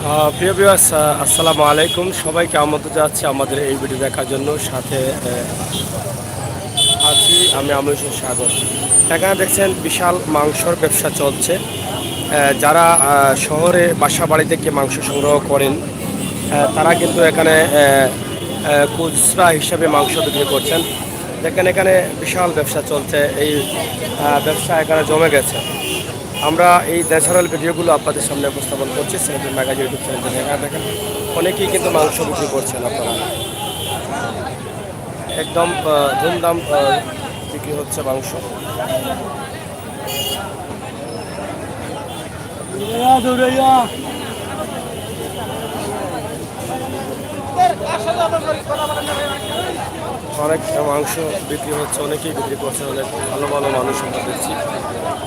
প্রিয় ভিউয়ার্স, আসসালামু আলাইকুম। সবাইকে আমন্ত্রণ জানাচ্ছি আমাদের এই ভিডিও দেখার জন্য। সাথে আছি আমি আমির সাগর। এখানে দেখছেন বিশাল মাংসর ব্যবসা চলছে। যারা শহরে বাসা বাড়ি থেকে মাংস সংগ্রহ করেন তারা কিন্তু এখানে খুচরা হিসাবে মাংস বিক্রি করছেন। দেখেন এখানে বিশাল ব্যবসা চলছে। এই ব্যবসা এখানে জমে গেছে। আমরা এই ন্যাচারাল ভিডিওগুলো আপনাদের সামনে উপস্থাপন করছি সিলেটের ম্যাগাজিন ইউটিউব চ্যানেলে। এখানে দেখেন অনেকেই কিন্তু মাংস বিক্রি করছেন। আপনারা একদম ধুমধাম বিক্রি হচ্ছে মাংস। অনেক মাংস বিক্রি হচ্ছে, অনেকেই বিক্রি করছেন। অনেক ভালো ভালো মানুষ আমরা দেখছি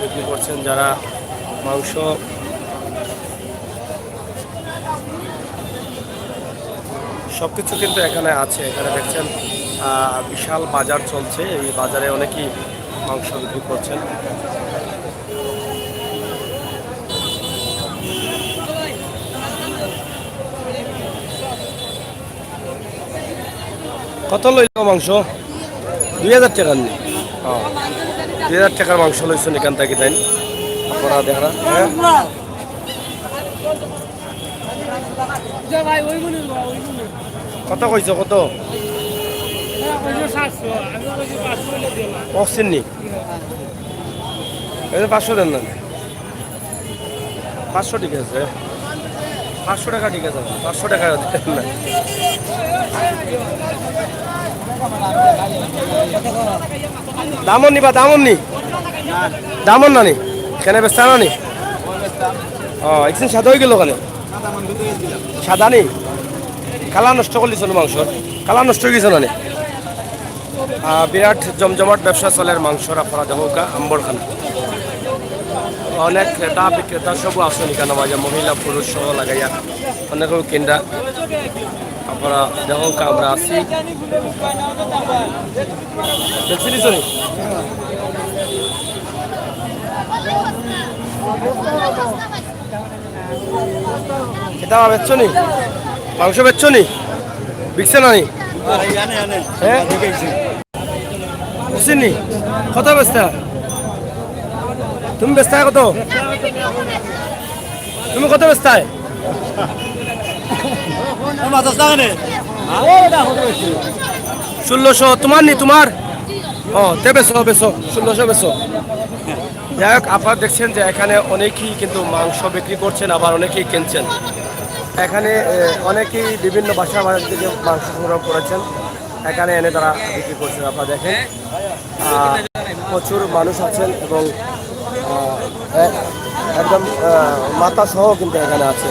বিক্রি করছেন যারা মাংস। সব কিছু কিন্তু এখানে আছে। এখানে দেখছেন বিশাল বাজার চলছে। এই বাজারে অনেকেই মাংস বিক্রি করছেন। কত লইল মাংস? 2000 টাকা নি? 2000 টাকার মাংস লইছেন এখান থেকে, তাই আপনারা দেখা। কত কইছো? কত পড়ছেন নি? 500 দেন না? 500 ঠিক আছে, 500 টাকা ঠিক আছে, 500 টাকা দেন না। দামন নিবা? দামন নি? দামন না নি? কেন বেচা না নি? একদিন সাদা হয়ে গেল কেন? সাদা নেই? কালা নষ্ট করলিস মাংস? কালা নষ্ট হয়ে গেছে না? বিরাট জমজমাট ব্যবসা চলে মাংসর। আপনারা দেখোকা আম্বরখানা অনেক ক্রেতা বিক্রেতা সবু আসেন এখানে। মাঝে মহিলা পুরুষ সহ লাগাইয়া অনেক কেন্দ্রা। আপনারা দেখোকা আমরা আছি। দেখছিলিস নি? এটা বেচছো নি? মাংস বেচছো নি? বিকছে না নি? হ্যাঁ বুঝছিনি? কত বেচতা? তুমি বেচতা কত? তুমি কত বেচতায়? 1600 তোমার নি? তোমার তে বেছো বেছো 1600 বেছো। যাই হোক, আপনারা দেখছেন যে এখানে অনেকেই কিন্তু মাংস বিক্রি করছেন, আবার অনেকেই কিনছেন। এখানে অনেকেই বিভিন্ন বাসা বাড়ি থেকে মাংস সংগ্রহ করেছেন, এখানে এনে তারা বিক্রি করছেন। আপনারা দেখেন প্রচুর মানুষ আছেন এবং একদম মাথা সহ কিন্তু এখানে আছে।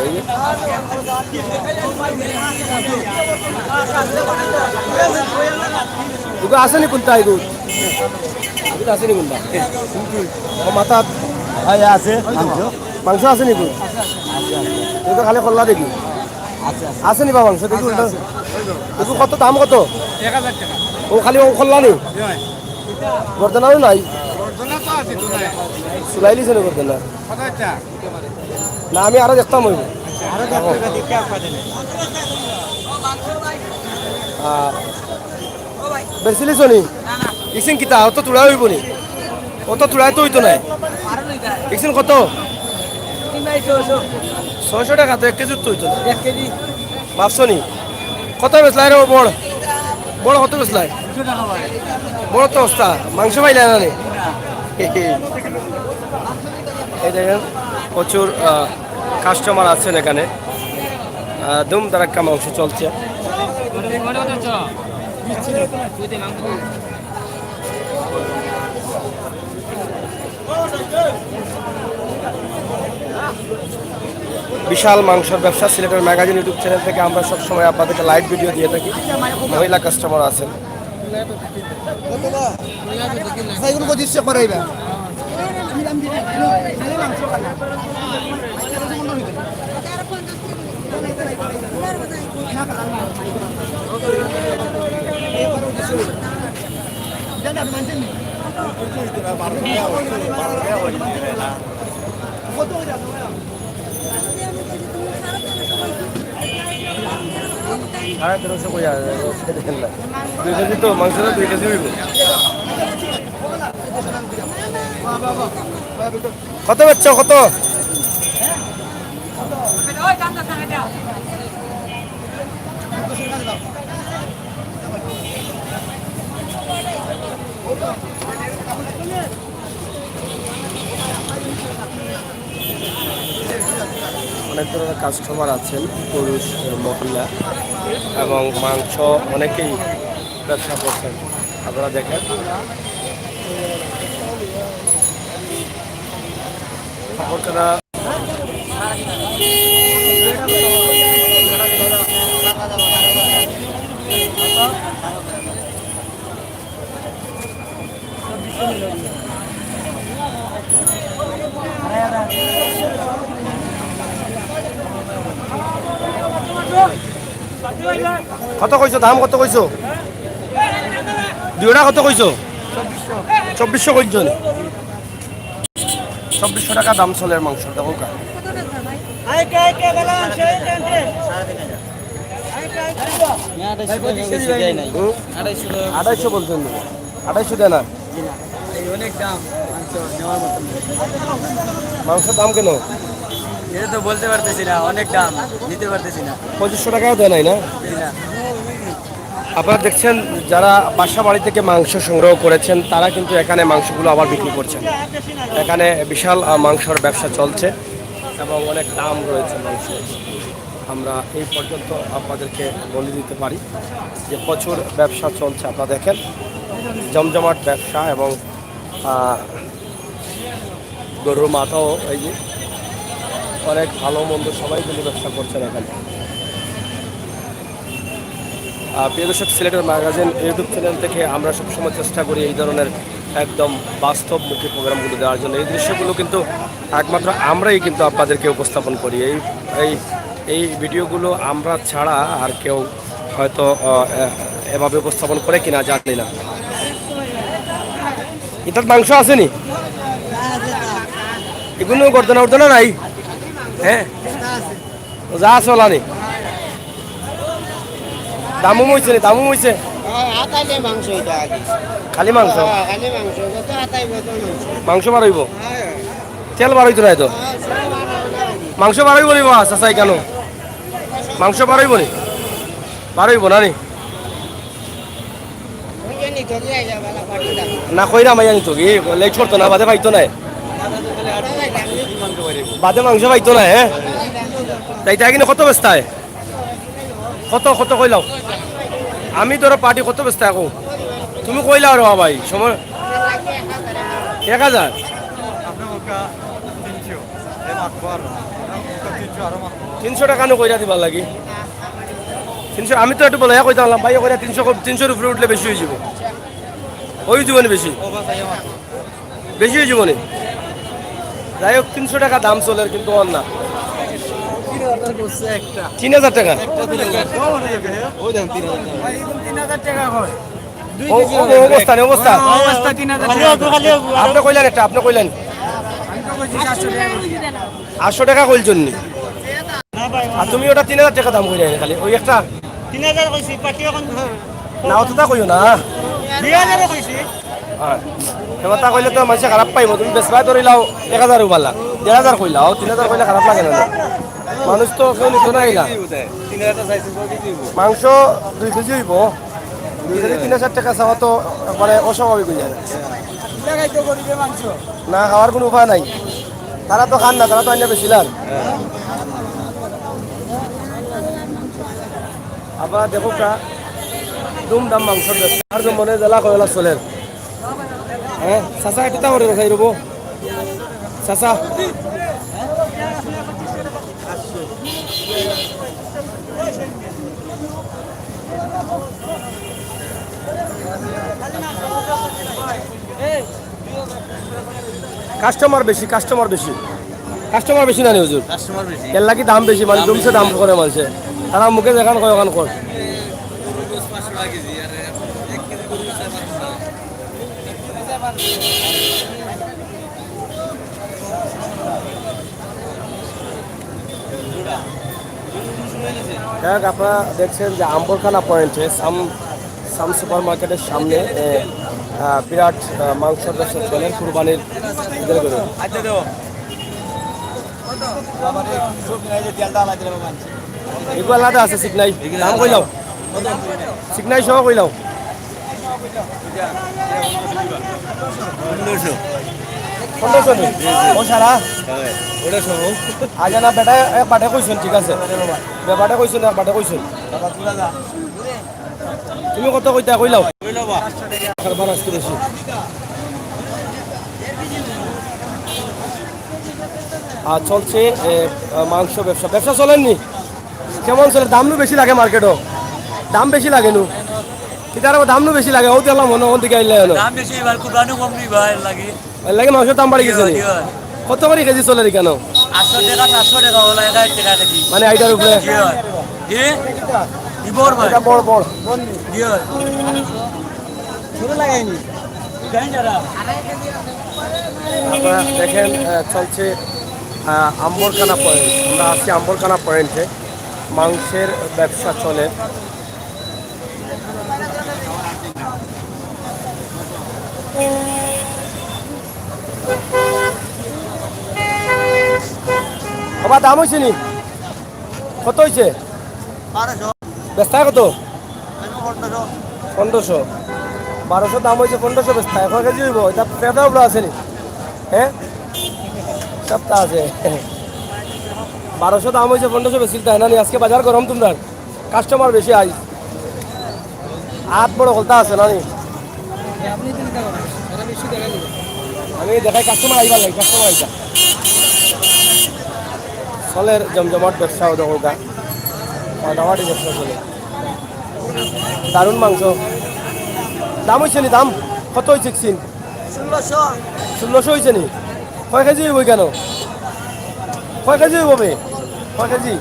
আসেনি কোনটা? এগুলো আসেনি কোনটা? মাথা আছে মাংস আসেনি? তো খালি করলা দেখি আসেনি বা মাংস দেখি। দেখো কত দাম? কত? 1000 টাকা। ও খালি ও করলা নি? গর্দনাও নাই? চুলাইলিছে না গর্দনা? না, আমি আরো দেখতাম। হইব বেশিলিস নি? ইসিন কিতা অত তুলা হইব নি? অত তুলায় তো হইতো নাই। ইসিন কত? 600 টাকা তো 1 কেজি তো হইতো না। 1 কেজি ভাবছো নি? কত বেচলাই রে? বড় বড় কত বেচলাই? বড় তো অবস্থা মাংস পাইলে না রে? এই দেখেন প্রচুর কাস্টমার আছেন এখানে। দুম দারাক্কা মাংস চলছে। বিশাল মাংসের ব্যবসা সিলেটের ম্যাগাজিন ইউটিউব চ্যানেল থেকে আমরা সবসময় আপনাদেরকে লাইভ ভিডিও দিয়ে থাকি। মহিলা কাস্টমার আছেন। 1300 কই আর দেখেন না 2 কেজি তো মাংসটা 2 কেজি হইব কত বেচছ কত অনেক ধরনের কাস্টমার আছেন পুরুষ মহিলা এবং মাংস অনেকেই ব্যবসা করছেন আপনারা দেখেন আপনারা কত কইছো দাম কত কইছো দুইটা কত কইছো 2400 কইছো 2400 টাকা দাম চলে মাংস দেখো কা আড়াইশো বলছেন 250 দেয় না অনেক দাম নেওয়ার মতো মাংসের দাম কেন এটা তো বলতে পারতেছি না অনেক দাম নিতে পারতেছি না 2500 টাকাও দেয় নাই না আপনারা দেখছেন যারা বাসা বাড়ি থেকে মাংস সংগ্রহ করেছেন তারা কিন্তু এখানে মাংসগুলো আবার বিক্রি করছেন এখানে বিশাল মাংসর ব্যবসা চলছে এবং অনেক দাম রয়েছে মাংস আমরা এই পর্যন্ত আপনাদেরকে বলে দিতে পারি যে প্রচুর ব্যবসা চলছে আপনারা দেখেন জমজমাট ব্যবসা এবং গরুর মাথাও এই যে অনেক ভালো মন্দ সবাই কিন্তু ব্যবসা করছেন এখানে প্রিয় দর্শক সিলেটের ম্যাগাজিন ইউটিউব চ্যানেল থেকে আমরা সবসময় চেষ্টা করি এই ধরনের একদম বাস্তবমুখী প্রোগ্রামগুলো দেওয়ার জন্য এই দৃশ্যগুলো কিন্তু একমাত্র আমরাই কিন্তু আপনাদেরকে উপস্থাপন করি এই ভিডিওগুলো আমরা ছাড়া আর কেউ হয়তো এভাবে উপস্থাপন করে কিনা জানি না এটার মাংস আসেনি এগুলো গর্দনা উর্দনা নাই হ্যাঁ যা চলানি দামও হয়েছে নি দামও হয়েছে খালি মাংস মাংস বাড়াইব তেল বাড়াইতো না তো মাংস বাড়াইব নি বাস আসাই কেন মাংস বাড়াইব নি বাড়াইব না নি না কইরা মাইয়া নিত কি লেট করতো না বাদে পাইতো না বাদে মাংস পাইতো না হ্যাঁ তাই তাই কিনে কত ব্যস্তায় কত কত কইলাও আমি তোর পার্টি কত ব্যস্ত এখন তুমি কইলাও রে ভাই সময় 1000 300 টাকা নো কইরা দিবার লাগি 300 আমি তো একটু বলে কইতাম ভাই কইরা 300 উপরে উঠলে বেশি হয়ে যাব ওই জীবনে বেশি বেশি হয়ে জীবনে যাই হোক 300 টাকা দাম চলে কিন্তু অন না 3000 টাকা অবস্থা আপনি কইলেন একটা আপনি কইলেন 800 টাকা কইলছেন আর তুমি ওটা 3000 টাকা দাম কইলে খালি ওই একটা 3000 কইছি পাটি এখন না অতটা কইও না 2000 কইছি হ্যাঁ এবার কইলে তো মানুষ খারাপ পাইব তুমি বেচবাই ধরিলাও 1000 উবালা 1000 কইলাও 3000 কইলে খারাপ লাগে না মানুষ তো কেউ নিত না এলা মাংস 2 কেজি হইব 2 কেজি 3000 টাকা চাওয়া তো একবারে অস্বাভাবিক হয়ে যায় না খাওয়ার কোনো উপায় নাই তারা তো খান না তারা তো আইনা বেশিলাম আবার দেখো কা দুমদাম মাংসর ব্যবসা আর মনে জ্বালা কয়লা চলে হ্যাঁ চাচা একটু তাহলে খাই রব চাচা কাস্টমার বেশি না হুজুর এর লাগি দাম বেশি মানে জমছে দাম করে মানুষে তারা মুখে দেখান কয় ওখান কর যাক আপনারা দেখছেন যে আম্বরখানা পয়েন্টে সাম সুপার মার্কেটের সামনে বিরাট মাংসের ব্যবসা চলে কুরবানির ঈদের গরু। এগুলো আলাদা আছে সিকনাই দাম কইলাও সিকনাই সহ কইলাও 1500 ও সারা ওটা সহ আগে না বেটা বাটে কইছেন ঠিক আছে বাটে কইছেন আর বাটে কইছেন তুমি কত কইতা কইলাও কারবার আজকে বেশি আর চলছে মাংস ব্যবসা চলেননি কেমন চলে দাম বেশি লাগে মার্কেটও দাম বেশি লাগে নু কিতার দাম বেশি লাগে ও দিলাম মনে ওদিকে আইলে হলো দাম বেশি এবার কুরবানি কম নি ভাই লাগে লাগে মাংসের দাম বাড়ি গেছে কত করে কেজি চলে কেন 800 টাকা 700 টাকা হলো 1000 টাকা কেজি মানে আইটার উপরে কি ইবর ভাই এটা বড় বড় কি হয় ছোট লাগাইনি জানেন যারা আপনারা দেখেন চলছে আম্বরখানা পয়েন্ট আমরা আছি আম্বরখানা পয়েন্টে মাংসের ব্যবসা চলে বাবা দাম হয়েছে নি কত হয়েছে বেস্তা কত 1500 1200 দাম হয়েছে 1500 বেস্তা এখন কেজি হইব এটা পেঁপা উপরে আছে নি হ্যাঁ সপ্তাহ আছে 1200 দাম হয়েছে 1500 বেশি তাই না নি আজকে বাজার গরম তোমরা কাস্টমার বেশি আই হাত বড় কলতা আছে না নি আমি দেখাই কাস্টমার আইবার লাগে কাস্টমার আইতা ফলের জমজমাট ব্যবসা দোকা ফাটাফাটি ব্যবসা চলে দারুণ মাংস দাম হয়েছে নি দাম কত হয়েছে সিন 1600 হয়েছে নি কয় কেজি হইব কেন কয় কেজি হইব বে কয় কেজি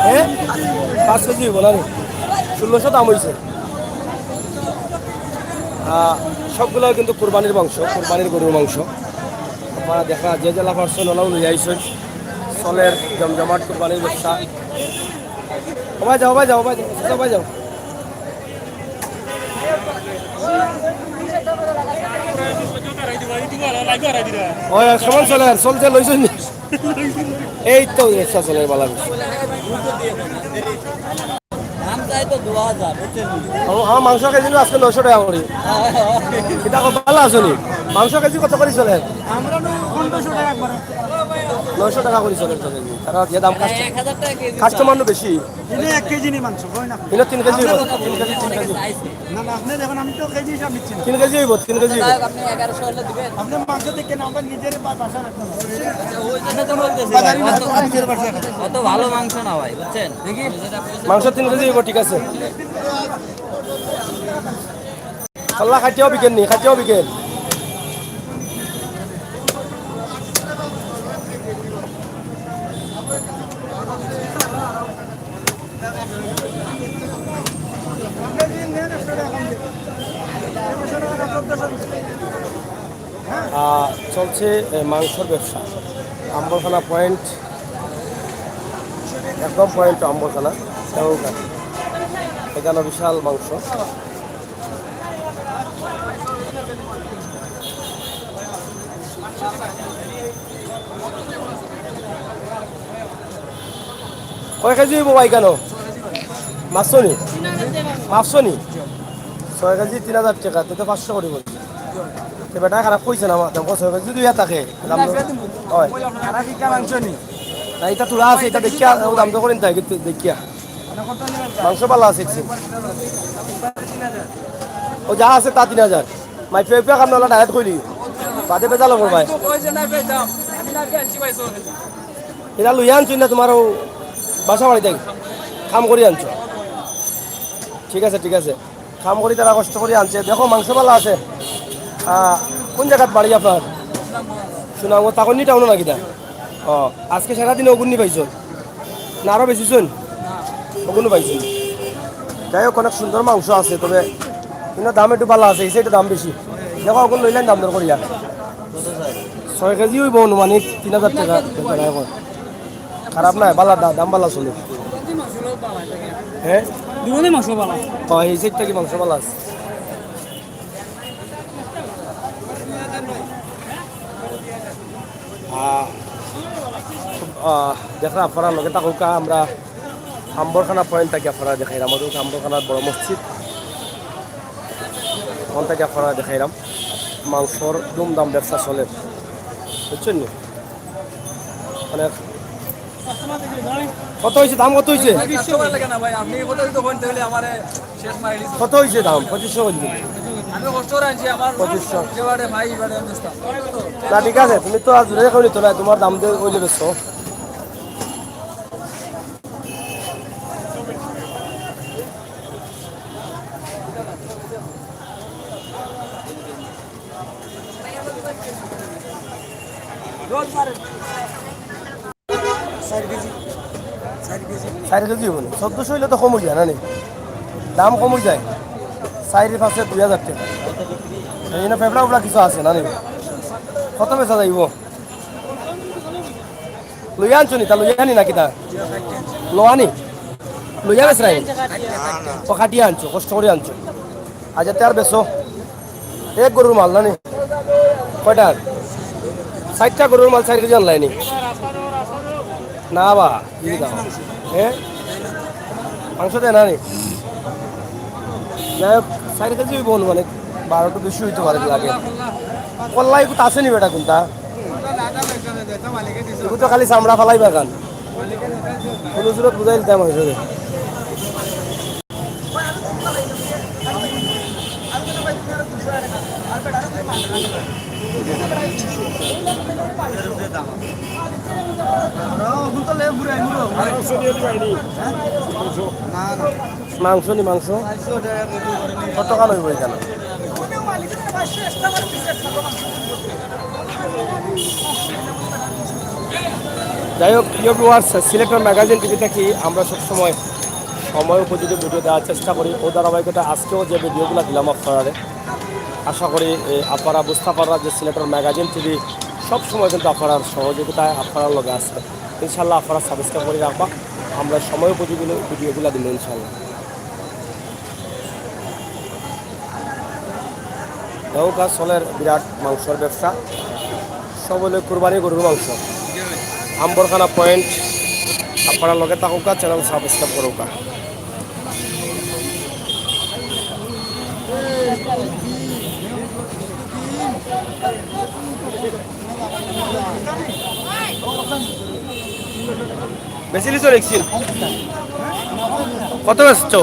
হ্যাঁ 5 কেজি হইব না 1600 দাম হয়েছে সবগুলো কিন্তু কোরবানির মাংস কোরবানির গরুর মাংস আপনারা দেখা যে জেলা পারছেন ওনাও নিয়ে আইসেন চলের জমজমাট কোরবানির ব্যবসা সবাই যাও সবাই যাও সবাই যাও ওই কেমন চলে চলতে লইছেন এই তো ব্যবসা চলে বালা আমার মাংস কেজি আজকে 900 টাকা করি এটা ভালো আছে নি মাংস কেজি কত করে চলে 900 টাকা করে চলে কেজি তারা যে দাম কাস্টমার বেশি 1 কেজি নি মাংস কই না এটা 3 কেজি 3 কেজি না না আপনি দেখুন আমি তো কেজি হিসাব নিচ্ছি 3 কেজি হইব 3 কেজি আপনি 1100 হলে দিবেন আপনি মাংস দেখে না আমরা নিজের বাসা রাখতে এটা তো বলতেছি অত ভালো মাংস না ভাই বুঝছেন দেখি মাংস 3 কেজি হইব ঠিক আছে আল্লাহ খাইতেও বিকেন নি খাইতেও বিকেন চলছে মাংসর ব্যবসা আম্বরখানা পয়েন্ট একদম পয়েন্ট আম্বরখানা এখানে বিশাল মাংস কয় কেজি হইব ভাই কেন মাছনি মাছনি 6 কেজি 3000 টাকা তো 500 করে বলছি বেটা খারাপ কইছে না আমার দাম 6 কেজি 2 থাকে দাম হয় না এটা তোলা আছে এটা দেখিয়া দাম তো করেন তাই কিন্তু দেখিয়া মাংস ভালো আছে ও যা আছে তা 3000 মাই পেপা কাম না ডায়েট কইলি বাদে বেজাল করব ভাই এটা লইয়া আনছি না তোমার বাসা বাড়ি দেখ কাম করি আনছো ঠিক আছে কাম করি তারা কষ্ট করে আনছে দেখো মাংস ভালো আছে কোন জায়গাত বাড়ি আপনার শোনাবো তাকনি টাউন নাকি তা ও আজকে সারাদিন অগুনি পাইছো না আরও বেশি শুন অগুনি পাইছো যাই হোক অনেক সুন্দর মাংস আছে তবে কিন্তু দাম একটু ভালো আছে এই সাইডে দাম বেশি দেখো অগুন লইলেন দাম দর করিয়া 6 কেজি হইব অনুমানিক 3000 টাকা এখন খারাপ নাই, বালা দাম বালা চলে। হ্যাঁ দুজনে মাংস বালা এই সাইডটা কি মাংস বালা আছে? দেখা আপনারা লগে থাকুকা আমরা আম্বরখানা পয়েন্ট থেকে আপনারা দেখাইলাম, আমাদের আম্বরখানার বড় মসজিদ ওখান থেকে আপনারা দেখাইলাম। মাংসর দুমদাম ব্যবসা চলে, বুঝছেন নি? মানে কত হয়েছে দাম, কত হয়েছে, কত হয়েছে দাম? 2500 বলছি। 2500 না ঠিক আছে, তুমি তো আজ রেখে নিত না, তোমার দাম দিয়ে ওই বেচছো। চার কেজি হবো না, 1400 হইলে তো কম হয়ে যায় না নি, দাম কম হয়ে যায়। 4-5 2000 টাকা এই না, ফেফড়া উফড়া কিছু আছে না নি? কত বেচা যাইব? লইয়া আনছো নি? তা লইয়া আনি নাকি তা লোয়ানি লইয়া বেচ নাই? কাটিয়ে আনছো, কষ্ট করে আনছো, আজ আর বেচো। এক গরুর মাল না নি? কয়টার? 60টা গরুর মাল 4 কেজি আনলাইনি না বা দিদি দাও। হ্যাঁ মাংস দেয় না নি? না 4 কেজি হইব মানে 12টা বেশি হইতে পারে লাগে। কল্লা এগুলো আছে নি বেটা কোনটা? এগুলো তো খালি চামড়া ফালাই বাগান, কোনো জোরত বুঝাই দিতাম মাংসরে। মাংস নি মাংস কত টাকা লইব এখানে? যাই হোক প্রিয় ভিউয়ার্স, সিলেক্টর ম্যাগাজিন টিভি থেকে আমরা সবসময় সময় উপযোগী ভিডিও দেওয়ার চেষ্টা করি। ও ধারাবাহিকতা আজকেও যে ভিডিওগুলো দিলাম আপনারা, আশা করি আপনারা বুঝতে পাররা যে সিলেক্টর ম্যাগাজিন টিভি সবসময় কিন্তু আপনার সহযোগিতায় আপনার লগে আসবে। ইনশাল্লাহ আপনারা সাবস্ক্রাইব করে রাখবা, আমরা সময় উপযোগী ভিডিওগুলো দিল ইনশাল্লাহ। নৌকা চলের বিরাট মাংসর ব্যবসা, সবলে কুরবানি গরুর মাংস। আম্বরখানা পয়েন্ট আপনারা লগে থাকুকা, চ্যানেল সাবস্ক্রাইব করুকা। বেশি লিচো দেখছিল কত বেচছ?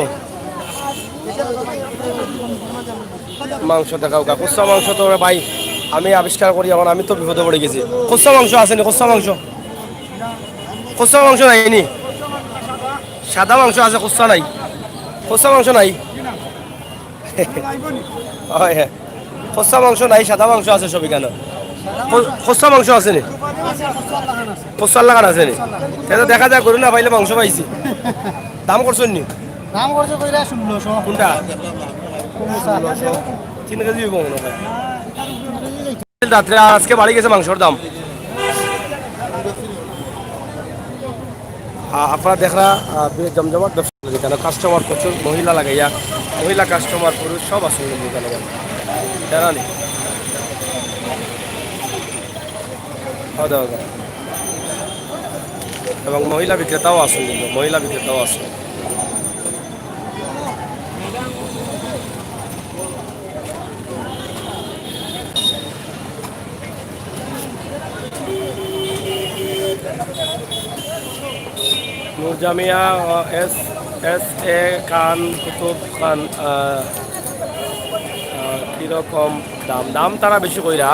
মাংস দেখাও গা, খুচরা মাংস তো ভাই আমি আবিষ্কার করি, এখন আমি তো বিপদে পড়ে গেছি। খুচরা মাংস আসেনি? খুচরা মাংস, খুচরা মাংস নাইনি? সাদা মাংস আছে, খুচরা নাই? খুচরা মাংস নাই? হয় হ্যাঁ, খুচরা মাংস নাই, সাদা মাংস আছে সবই। কেন খুচরা মাংস আসেনি? খুচরা লাগান আসেনি? এটা দেখা যায় গরু না পাইলে মাংস পাইছি। দাম করছেন নি? দাম করছে কইরা 1600 কোনটা? 3 কেজি মনে হয় রাত্রে, আজকে বাড়ি গেছে মাংসর দাম। আপনারা দেখরা জমজমাট ব্যবসা কেন, কাস্টমার প্রচুর, মহিলা লাগাইয়া, মহিলা কাস্টমার পুরুষ সব আছে এখানে জানা নি। এবং মহিলা বিক্রেতাও আছে, কিন্তু মহিলা বিক্রেতাও আছে। নুরজামিয়া এস খান, কুতুব খান, কীরকম দাম? দাম তারা বেশি কইরা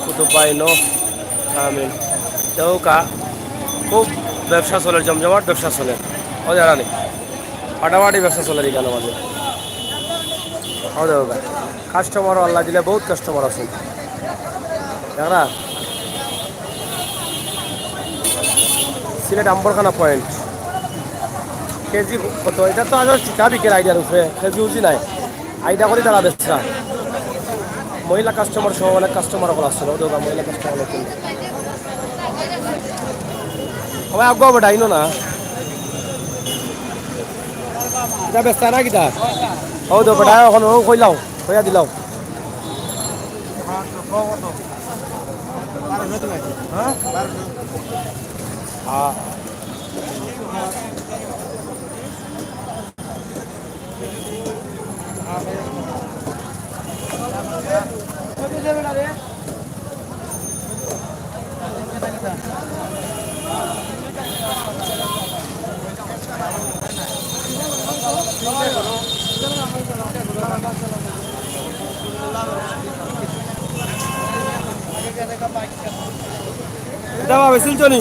কুতুব বাইন আমিন দেউকা খুব ব্যবসা চলে, জমজমাট ব্যবসা চলে। ও জানা নেই, ফাটাফাটি ব্যবসা চলে এখানে আমাদের। ও দেউকা কাস্টমারও আল্লাহ দিলে বহুত কাস্টমার আছে জানা। সিলেট আম্বরখানা পয়েন্ট কেজি কত? এটা তো আজ ঠিকা বিকের আইডিয়ার উপরে, কেজি উজি নাই, আইডিয়া করে তারা বেচা। মহিলা কাস্টমার সহ অনেক কাস্টমার আসছে, মহিলা কাস্টমার সবাই আগ্রহ বেটা আইনো না এটা ব্যস্ত না কিটা ও তো বেটা এখন ও কইলাও কইয়া দিলাও হ্যাঁ এটা ভাবে শিলচনি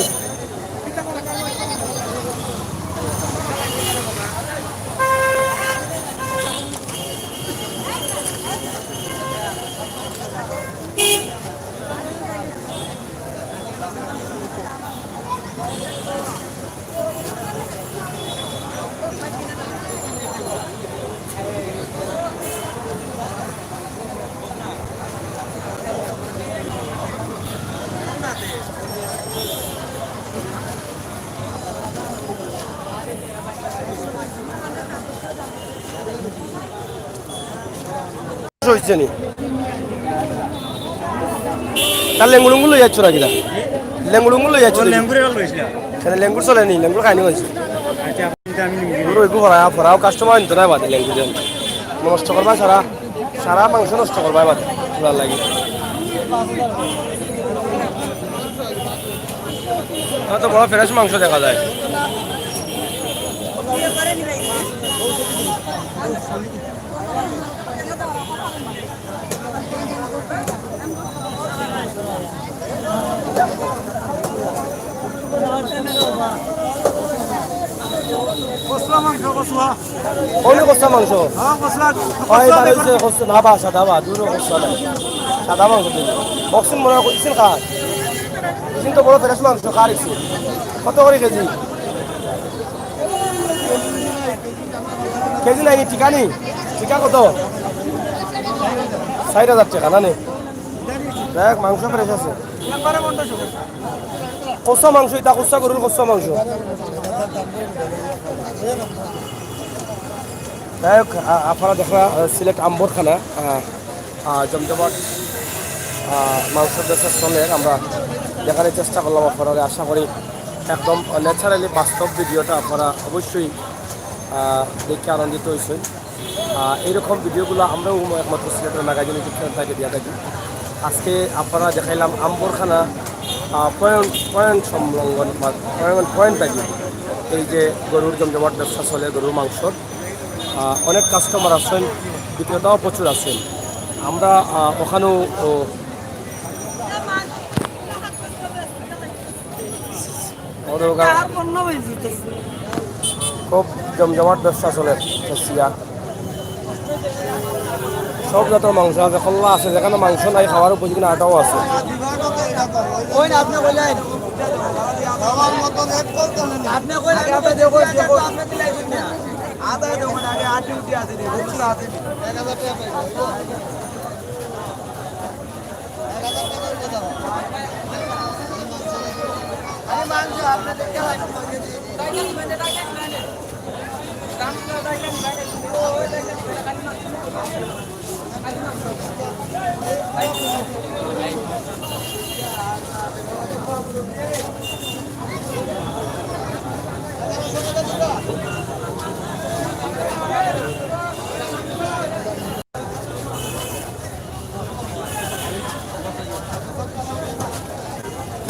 হয়েছে নি তার লেঙ্গুড়ুঙ্গুল লই যাচ্ছ না কিনা লেঙ্গুড়ুঙ্গুল লই যাচ্ছ সেটা লেঙ্গুর চলে নি লেঙ্গুর খাইনি হয়েছে রইবো ফরাও কাস্টমার আনতো না বাদে লেঙ্গুর নষ্ট করবা সারা সারা মাংস নষ্ট করবা বাদে ভালো লাগে তো বড় ফ্রেশ মাংস দেখা যায় অনেক কষা মাংস ধাবা সাদা বা দুটো কষা সাদা মাংস বক্সিং মনে করছেন কার তো বড় ফ্রেশ মাংস কার কত করে কেজি কেজি নাকি টিকা নেই টিকা কত 6000 টাকা না নেই দেখ মাংস ফ্রেশ আছে কষা মাংস এটা কষা গরুর কষা মাংস যাই হোক আপনারা দেখা সিলেট আম্বরখানা জমজমাট মাংস দেশের চলের আমরা দেখানোর চেষ্টা করলাম আপনারা আশা করি একদম ন্যাচারালি বাস্তব ভিডিওটা আপনারা অবশ্যই দেখে আনন্দিত হয়েছেন এইরকম ভিডিওগুলো আমরাও একমাত্র সিলেটের ম্যাগাজিন ইউটিউব চ্যানেল থেকে দিয়ে থাকি আজকে আপনারা দেখাইলাম আম্বরখানা পয়েন্ট সংলগ্ন পয়েন্ট থাকি এই যে গরুর জমজমাট ব্যবসা চলে গরুর মাংসর অনেক কাস্টমার আছেন বিক্রেতাও প্রচুর আছেন আমরা ওখানেও খুব জমজমাট ব্যবসা চলে সব জাতের মাংস আছে খোল্লা আছে যেখানে মাংস নাই খাওয়ার উপযোগী আটাও আছে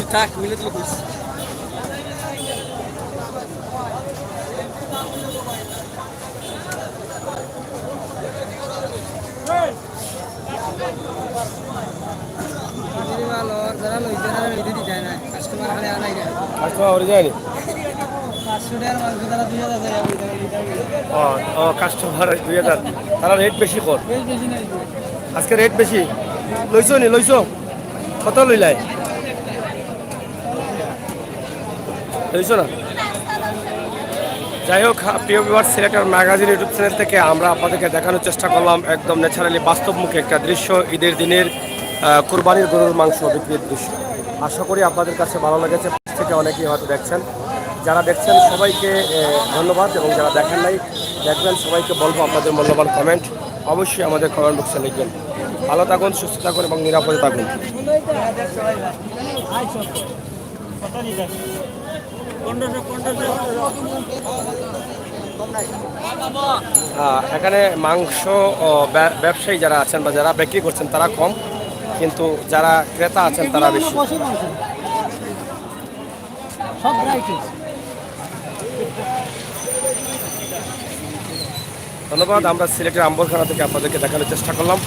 Tak, milit lubos. কাস্টমার 2000 তারা রেট বেশি কর আজকে রেট বেশি লইছো নি লইছো কত লইলাই লইছো না যাই হোক প্রিয় ভিউয়ার্স সিলেটের ম্যাগাজিন ইউটিউব চ্যানেল থেকে আমরা আপনাদেরকে দেখানোর চেষ্টা করলাম একদম ন্যাচারালি বাস্তবমুখী একটা দৃশ্য ঈদের দিনের কুরবানির গরুর মাংস বিক্রির দৃশ্য আশা করি আপনাদের কাছে ভালো লেগেছে থেকে অনেকেই হয়তো দেখছেন যারা দেখছেন সবাইকে ধন্যবাদ, এবং যারা দেখেন নাই দেখবেন সবাইকে বলবো আপনাদের মূল্যবান কমেন্ট অবশ্যই আমাদের কমেন্ট বক্সে লিখবেন। ভালো থাকুন, সুস্থ থাকুন এবং নিরাপদে থাকুন। এখানে মাংস ব্যবসায়ী যারা আছেন বা যারা বিক্রি করছেন তারা কম, কিন্তু যারা ক্রেতা আছেন তারা বেশি। সব রাইট। ধন্যবাদ। আমরা সিলেটের আম্বরখানা থেকে আপনাদেরকে দেখানোর চেষ্টা করলাম।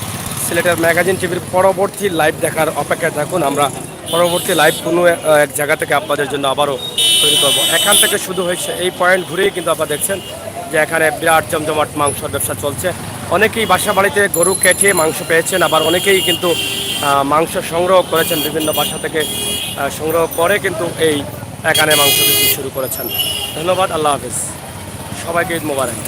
সিলেটের ম্যাগাজিন টিভির পরবর্তী লাইভ দেখার অপেক্ষায় থাকুন। আমরা পরবর্তী লাইভ কোনো এক জায়গা থেকে আপনাদের জন্য আবারও তৈরি করবো। এখান থেকে শুধু হয়েছে এই পয়েন্ট ঘুরেই কিন্তু আপনারা দেখছেন যে এখানে বিরাট জমজমাট মাংসর ব্যবসা চলছে। অনেকেই বাসা বাড়িতে গরু কেটে মাংস পেয়েছেন, আবার অনেকেই কিন্তু মাংস সংগ্রহ করেছেন, বিভিন্ন বাসা থেকে সংগ্রহ করে কিন্তু এই এখানে মাংস বিক্রি শুরু করেছেন। ধন্যবাদ। আল্লাহ হাফিজ। সবাইকে ঈদ মোবারক।